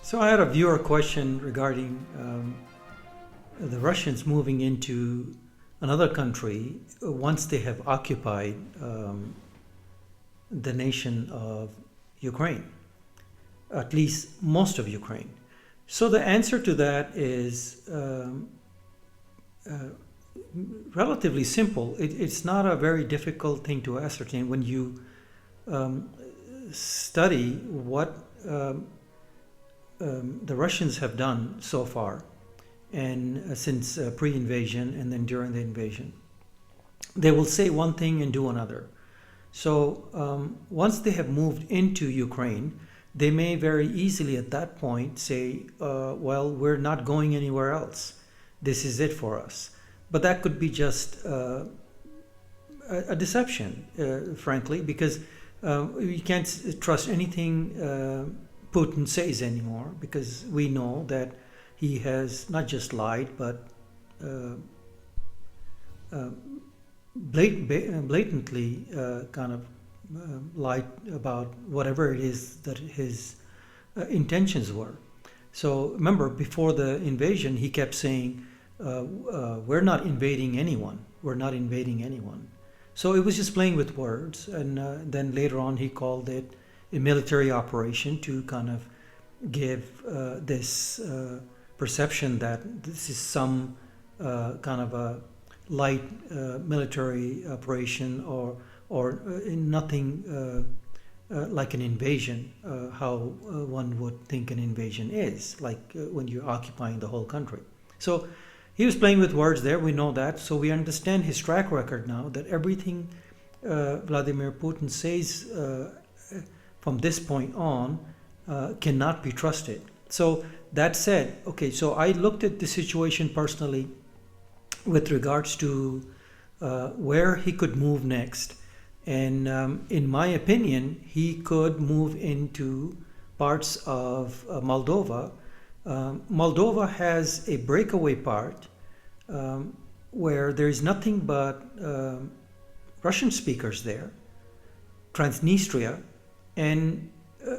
So I had a viewer question regarding the Russians moving into another country once they have occupied the nation of Ukraine, at least most of Ukraine. So the answer to that is relatively simple. It's not a very difficult thing to ascertain when you study what the Russians have done so far, and since pre-invasion and then during the invasion. They will say one thing and do another. So once they have moved into Ukraine, they may very easily at that point say, well, we're not going anywhere else. This is it for us. But that could be just a deception, frankly, because you can't trust anything Putin says anymore, because we know that he has not just lied, but blatantly kind of lied about whatever it is that his intentions were. So remember, before the invasion, he kept saying, we're not invading anyone. We're not invading anyone. So it was just playing with words. And then later on, he called it a military operation to kind of give this perception that this is some kind of a light military operation or nothing like an invasion, how one would think an invasion is, like when you're occupying the whole country. So he was playing with words there, we know that. So we understand his track record now, that everything Vladimir Putin says from this point on cannot be trusted. So that said, okay, so I looked at the situation personally with regards to where he could move next. And in my opinion, he could move into parts of Moldova. Moldova has a breakaway part where there is nothing but Russian speakers there, Transnistria. And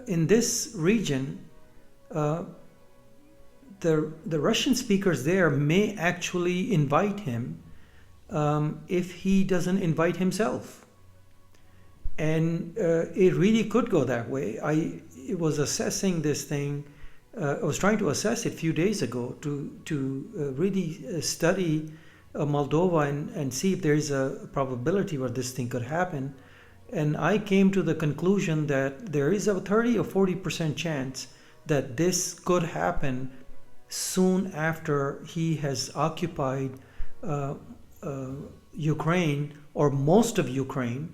in this region, the Russian speakers there may actually invite him if he doesn't invite himself. And it really could go that way. I was assessing this thing. I was trying to assess it a few days ago to really study Moldova and see if there is a probability where this thing could happen. And I came to the conclusion that there is a 30 or 40% chance that this could happen soon after he has occupied Ukraine or most of Ukraine,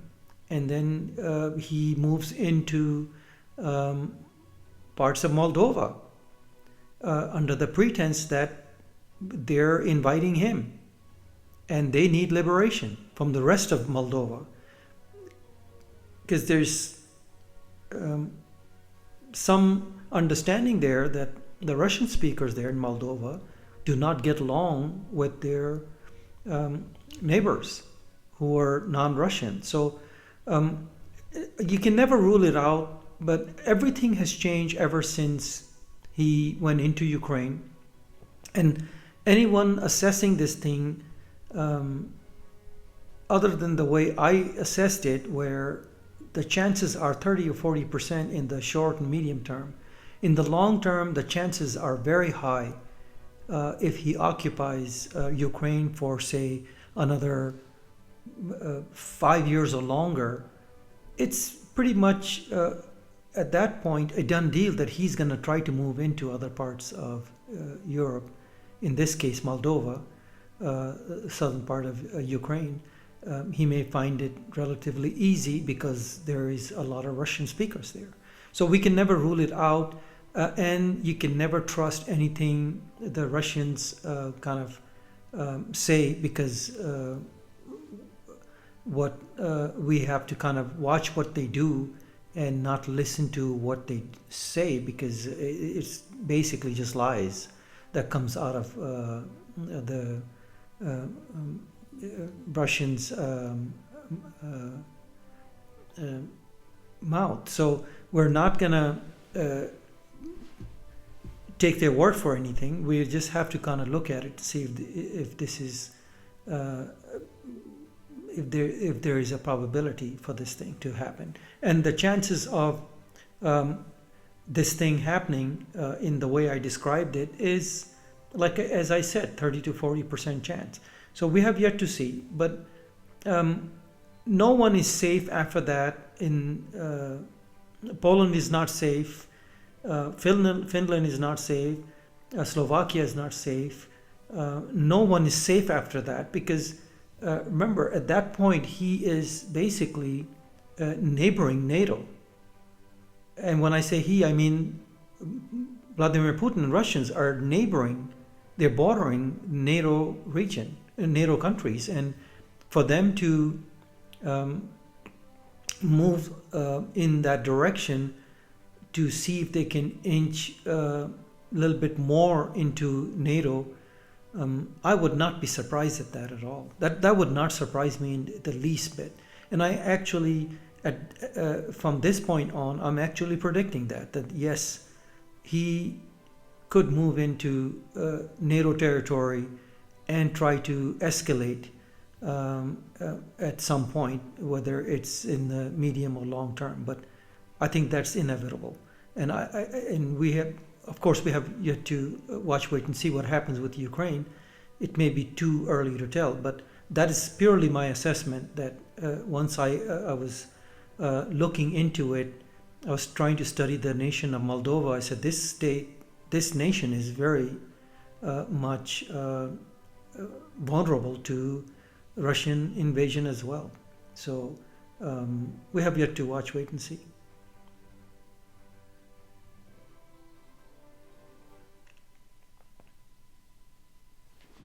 and then he moves into parts of Moldova under the pretense that they're inviting him and they need liberation from the rest of Moldova. Because there's some understanding there that the Russian speakers there in Moldova do not get along with their neighbors who are non-Russian. So you can never rule it out, but everything has changed ever since he went into Ukraine. And anyone assessing this thing, other than the way I assessed it, where the chances are 30 or 40% in the short and medium term. In the long term, the chances are very high if he occupies Ukraine for, say, another 5 years or longer. It's pretty much at that point a done deal that he's going to try to move into other parts of Europe, in this case Moldova, southern part of Ukraine. He may find it relatively easy because there is a lot of Russian speakers there. So we can never rule it out, and you can never trust anything the Russians kind of say, because what we have to kind of watch what they do and not listen to what they say, because it's basically just lies that comes out of the Russians' mouth. So we're not gonna take their word for anything. We just have to kind of look at it to see if this is uh, if there is a probability for this thing to happen, and the chances of um, this thing happening in the way I described it is, like as I said, 30 to 40% chance. So we have yet to see, but um, no one is safe after that. In Poland is not safe. Finland is not safe. Slovakia is not safe. No one is safe after that because remember, at that point, he is basically neighboring NATO. And when I say he, I mean Vladimir Putin and Russians are neighboring, they're bordering NATO region, NATO countries. And for them to move in that direction to see if they can inch a little bit more into NATO, I would not be surprised at that at all. That would not surprise me in the least bit. And I actually, from this point on, I'm actually predicting that yes, he could move into NATO territory and try to escalate at some point, whether it's in the medium or long term. But I think that's inevitable. And we have, of course, we have yet to wait and see what happens with Ukraine. It may be too early to tell, but that is purely my assessment. That once I was looking into it, I was trying to study the nation of Moldova. I said, this nation is very much vulnerable to Russian invasion as well. So we have yet to wait and see.